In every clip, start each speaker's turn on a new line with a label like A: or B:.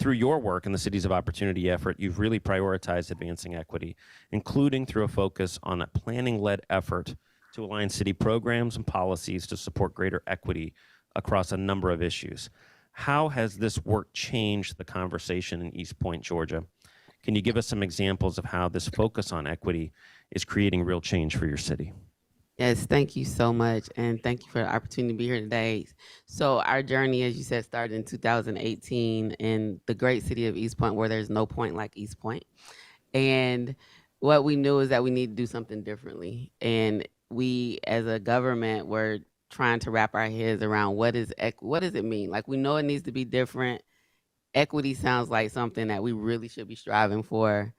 A: Through your work in the Cities of Opportunity effort, you've really prioritized advancing equity, including through a focus on a planning-led effort to align city programs and policies to support greater equity across a number of issues. How has this work changed the conversation in East Point, Georgia? Can you give us some examples of how this focus on equity is creating real change for your city?
B: Yes, thank you so much. And thank you for the opportunity to be here today. So our journey, as you said, started in 2018 in the great city of East Point, where there's no point like East Point. And what we knew is that we need to do something differently. And we, as a government, were trying to wrap our heads around what does it mean? Like, we know it needs to be different. Equity sounds like something that we really should be striving for.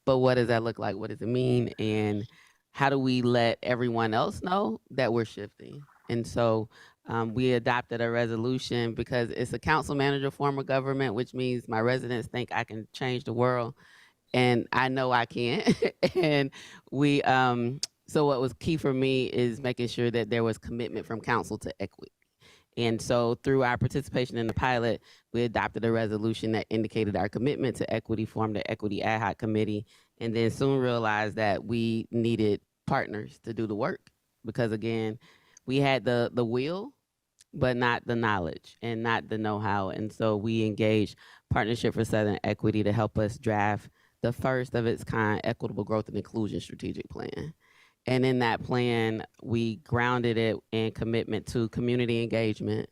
B: But what does that look like? What does it mean? And how do we let everyone else know that we're shifting? And so we adopted a resolution because it's a council manager form of government, which means my residents think I can change the world. And I know I can. And we, so what was key for me is making sure that there was commitment from council to equity. And so through our participation in the pilot, we adopted a resolution that indicated our commitment to equity, formed the Equity Ad Hoc Committee, and then soon realized that we needed partners to do the work because, again, we had the will, but not the knowledge and not the know-how. And so we engaged Partnership for Southern Equity to help us draft the first of its kind equitable growth and inclusion strategic plan. And in that plan, we grounded it in commitment to community engagement,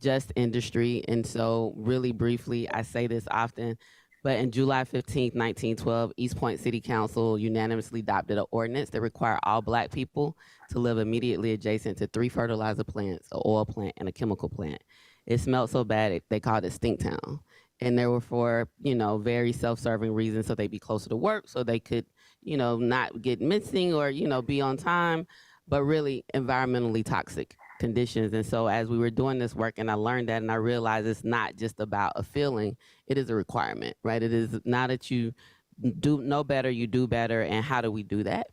B: just industry. And so really briefly, I say this often, but in July 15th, 1912, East Point City Council unanimously adopted an ordinance that required all Black people to live immediately adjacent to 3 fertilizer plants, an oil plant, and a chemical plant. It smelled so bad, they called it Stink Town. And they were for, very self-serving reasons, so they'd be closer to work, so they could, not get missing or, be on time, but really environmentally toxic conditions. And so as we were doing this work, and I learned that, and I realized it's not just about a feeling, it is a requirement, right? It is not that you do know better, you do better, and how do we do that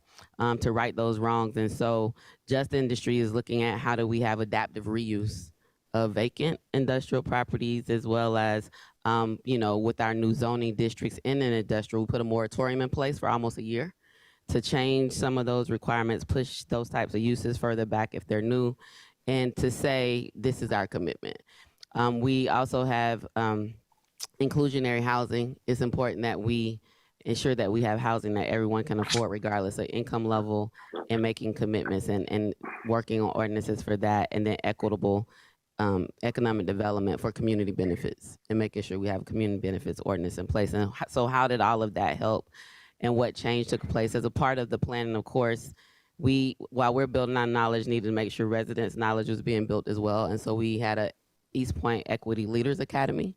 B: to right those wrongs? And so Just Industry is looking at how do we have adaptive reuse of vacant industrial properties, as well as with our new zoning districts in an industrial, we put a moratorium in place for almost a year to change some of those requirements, push those types of uses further back if they're new, and to say this is our commitment. We also have inclusionary housing. It's important that we ensure that we have housing that everyone can afford regardless of income level, and making commitments and working on ordinances for that, and then equitable economic development for community benefits and making sure we have a community benefits ordinance in place. And so how did all of that help, and what change took place? As a part of the planning, of course, while we're building our knowledge, needed to make sure residents' knowledge was being built as well. And so we had a East Point Equity Leaders Academy,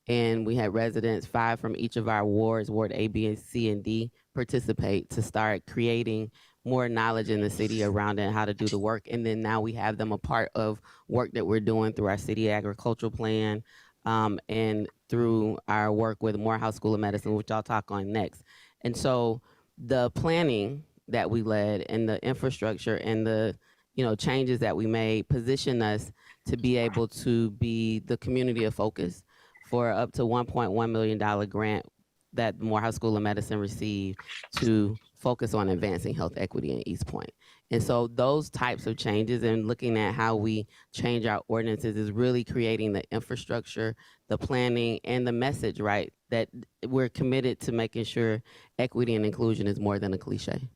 B: and we had residents, 5 from each of our wards, Ward A, B, C, and D, participate to start creating more knowledge in the city around it and how to do the work. And then now we have them a part of work that we're doing through our city agricultural plan, and through our work with Morehouse School of Medicine, which I'll talk on next. And so the planning that we led and the infrastructure and the changes that we made position us to be able to be the community of focus for up to $1.1 million grant that the Morehouse School of Medicine received to focus on advancing health equity in East Point. And so those types of changes and looking at how we change our ordinances is really creating the infrastructure, the planning, and the message, right, that we're committed to making sure equity and inclusion is more than a cliche.